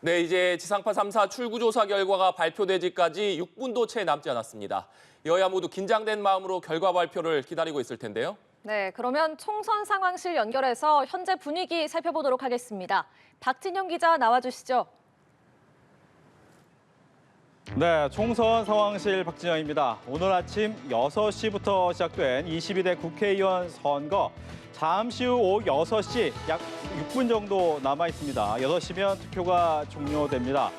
네, 이제 지상파 3사 출구조사 결과가 발표되기까지 6분도 채 남지 않았습니다. 여야 모두 긴장된 마음으로 결과 발표를 기다리고 있을 텐데요. 네, 그러면 총선 상황실 연결해서 현재 분위기 살펴보도록 하겠습니다. 박진영 기자 나와주시죠. 네, 총선 상황실 박진영입니다. 오늘 아침 6시부터 시작된 22대 국회의원 선거. 잠시 후 오후 6시 약 6분 정도 남아 있습니다. 6시면 투표가 종료됩니다.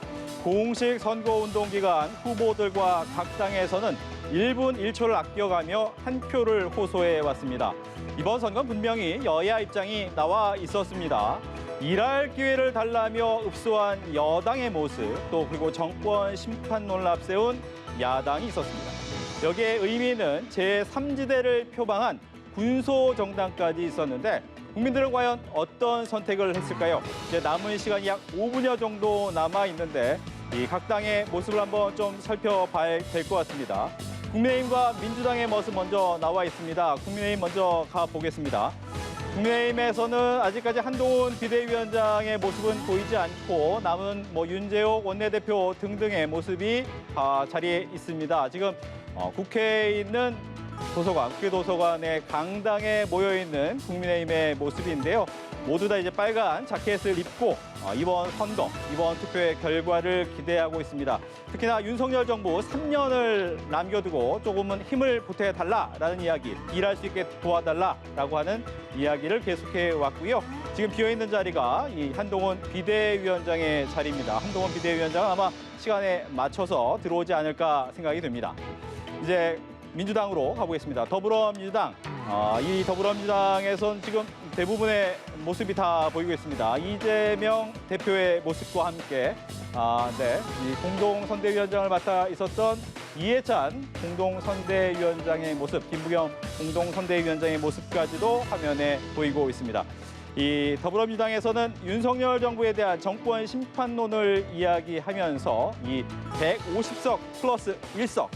공식 선거운동 기간 후보들과 각 당에서는 1분 1초를 아껴가며 한 표를 호소해 왔습니다. 이번 선거는 분명히 여야 입장이 나와 있었습니다. 일할 기회를 달라며 읍소한 여당의 모습, 또 그리고 정권 심판론을 앞세운 야당이 있었습니다. 여기에 의미는 제3지대를 표방한 군소정당까지 있었는데 국민들은 과연 어떤 선택을 했을까요? 이제 남은 시간이 약 5분여 정도 남아 있는데 이 각 당의 모습을 한번 좀 살펴봐야 될 것 같습니다. 국민의힘과 민주당의 모습 먼저 나와 있습니다. 국민의힘 먼저 가보겠습니다. 국민의힘에서는 아직까지 한동훈 비대위원장의 모습은 보이지 않고 남은 윤재옥 원내대표 등등의 모습이 자리에 있습니다. 지금 국회에 있는 도서관, 국회도서관의 강당에 모여있는 국민의힘의 모습인데요. 모두 다 이제 빨간 자켓을 입고 이번 선거, 이번 투표의 결과를 기대하고 있습니다. 특히나 윤석열 정부 3년을 남겨두고 조금은 힘을 보태달라라는 이야기, 일할 수 있게 도와달라라고 하는 이야기를 계속해 왔고요. 지금 비어있는 자리가 이 한동훈 비대위원장의 자리입니다. 한동훈 비대위원장은 아마 시간에 맞춰서 들어오지 않을까 생각이 됩니다. 이제 민주당으로 가보겠습니다. 더불어민주당. 이 더불어민주당에선 지금 대부분의 모습이 다 보이고 있습니다. 이재명 대표의 모습과 함께 이 공동선대위원장을 맡아 있었던 이해찬 공동선대위원장의 모습, 김부겸 공동선대위원장의 모습까지도 화면에 보이고 있습니다. 이 더불어민주당에서는 윤석열 정부에 대한 정권 심판론을 이야기하면서 이 150석 플러스 1석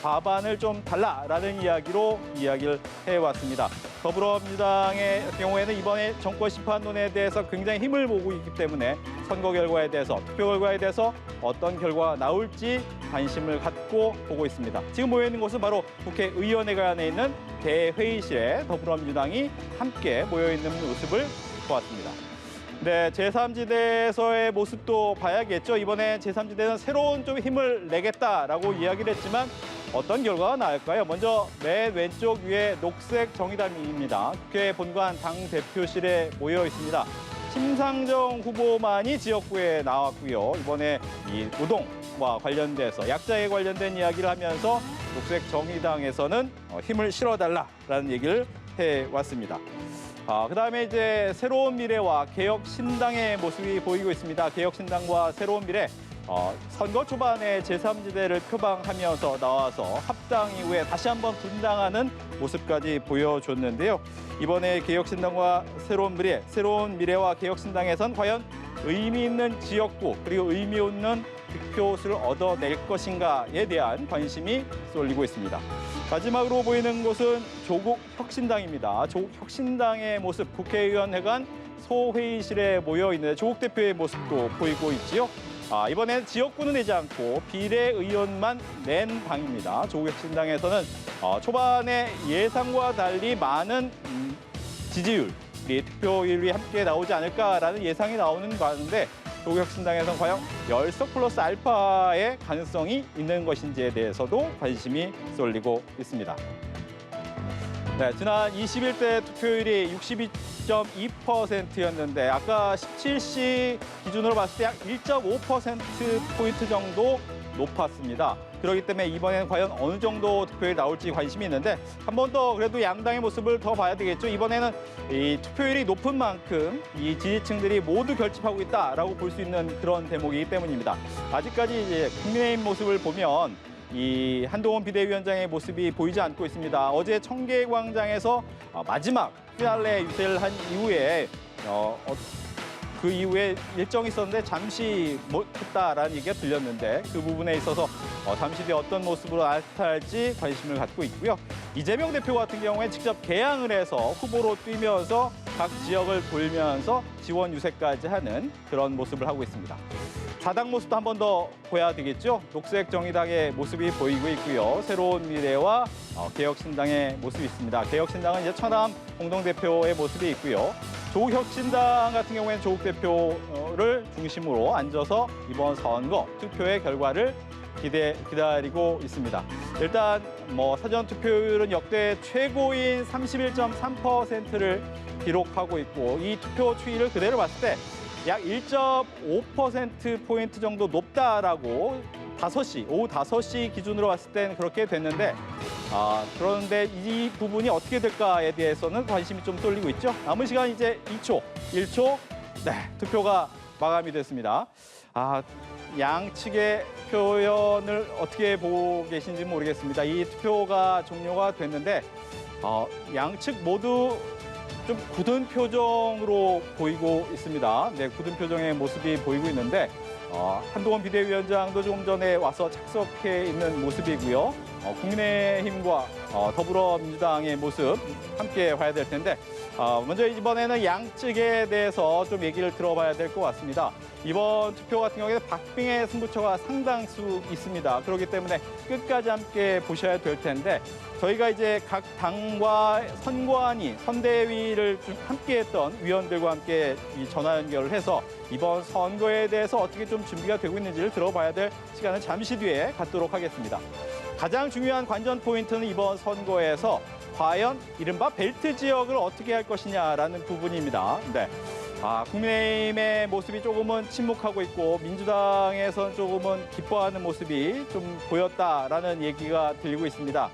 과반을 좀 달라라는 이야기를 해왔습니다. 더불어민주당의 경우에는 이번에 정권 심판론에 대해서 굉장히 힘을 모으고 있기 때문에 선거 결과에 대해서, 투표 결과에 대해서 어떤 결과가 나올지 관심을 갖고 보고 있습니다. 지금 모여있는 곳은 바로 국회의원회관에 있는 대회의실에 더불어민주당이 함께 모여있는 모습을 보았습니다. 네, 제3지대에서의 모습도 봐야겠죠. 이번에 제3지대는 새로운 좀 힘을 내겠다라고 이야기를 했지만 어떤 결과가 나올까요? 먼저 맨 왼쪽 위에 녹색 정의당입니다. 국회 본관 당대표실에 모여 있습니다. 심상정 후보만이 지역구에 나왔고요. 이번에 이 노동과 관련돼서 약자에 관련된 이야기를 하면서 녹색 정의당에서는 힘을 실어달라라는 얘기를 해왔습니다. 그다음에 이제 새로운 미래와 개혁신당의 모습이 보이고 있습니다. 개혁신당과 새로운 미래, 선거 초반에 제3지대를 표방하면서 나와서 합당 이후에 다시 한번 분당하는 모습까지 보여줬는데요. 이번에 개혁신당과 새로운 미래와 개혁신당에선 과연 의미 있는 지역구 그리고 의미 있는 득표수를 얻어낼 것인가에 대한 관심이 쏠리고 있습니다. 마지막으로 보이는 곳은 조국혁신당입니다. 조국혁신당의 모습, 국회의원회관 소회의실에 모여 있는 조국 대표의 모습도 보이고 있지요. 이번엔 지역구는 내지 않고 비례의원만 낸 당입니다. 조국혁신당에서는 초반에 예상과 달리 많은 지지율, 득표율이 함께 나오지 않을까라는 예상이 나오는 가운데 조국혁신당에서는 과연 10석 플러스 알파의 가능성이 있는 것인지에 대해서도 관심이 쏠리고 있습니다. 네, 지난 21대 투표율이 62.2%였는데 아까 17시 기준으로 봤을 때 약 1.5%포인트 정도 높았습니다. 그렇기 때문에 이번에는 과연 어느 정도 득표율이 나올지 관심이 있는데 한 번 더 그래도 양당의 모습을 더 봐야 되겠죠. 이번에는 이 투표율이 높은 만큼 이 지지층들이 모두 결집하고 있다라고 볼 수 있는 그런 대목이기 때문입니다. 아직까지 이제 국민의힘 모습을 보면 이 한동훈 비대위원장의 모습이 보이지 않고 있습니다. 어제 청계광장에서 마지막 피날레 유세를 한 이후에 그 이후에 일정이 있었는데 잠시 못했다라는 얘기가 들렸는데 그 부분에 있어서 잠시 뒤에 어떤 모습으로 나타날지 관심을 갖고 있고요. 이재명 대표 같은 경우에 직접 개항을 해서 후보로 뛰면서 각 지역을 돌면서 지원 유세까지 하는 그런 모습을 하고 있습니다. 사당 모습도 한 번 더 보여야 되겠죠. 녹색정의당의 모습이 보이고 있고요. 새로운 미래와 개혁신당의 모습이 있습니다. 개혁신당은 이제 천암 공동대표의 모습이 있고요. 조국혁신당 같은 경우에는 조국 대표를 중심으로 앉아서 이번 선거 투표의 결과를 기다리고 있습니다. 일단 사전 투표율은 역대 최고인 31.3%를 기록하고 있고 이 투표 추이를 그대로 봤을 때 약 1.5%포인트 정도 높다라고 오후 5시 기준으로 봤을 때는 그렇게 됐는데 그런데 이 부분이 어떻게 될까에 대해서는 관심이 좀 쏠리고 있죠. 남은 시간 이제 2초, 1초, 네, 투표가 마감이 됐습니다. 양측의 표현을 어떻게 보고 계신지 모르겠습니다. 이 투표가 종료가 됐는데 양측 모두 좀 굳은 표정으로 보이고 있습니다. 네, 굳은 표정의 모습이 보이고 있는데 한동훈 비대위원장도 조금 전에 와서 착석해 있는 모습이고요. 국민의힘과 더불어민주당의 모습 함께 봐야 될 텐데 먼저 이번에는 양측에 대해서 좀 얘기를 들어봐야 될 것 같습니다. 이번 투표 같은 경우에는 박빙의 승부처가 상당수 있습니다. 그렇기 때문에 끝까지 함께 보셔야 될 텐데 저희가 이제 각 당과 선대위를 좀 함께했던 위원들과 함께 이 전화 연결을 해서 이번 선거에 대해서 어떻게 좀 준비가 되고 있는지를 들어봐야 될 시간을 잠시 뒤에 갖도록 하겠습니다. 가장 중요한 관전 포인트는 이번 선거에서 과연 이른바 벨트 지역을 어떻게 할 것이냐라는 부분입니다. 네. 국민의힘의 모습이 조금은 침묵하고 있고 민주당에서는 조금은 기뻐하는 모습이 좀 보였다라는 얘기가 들리고 있습니다.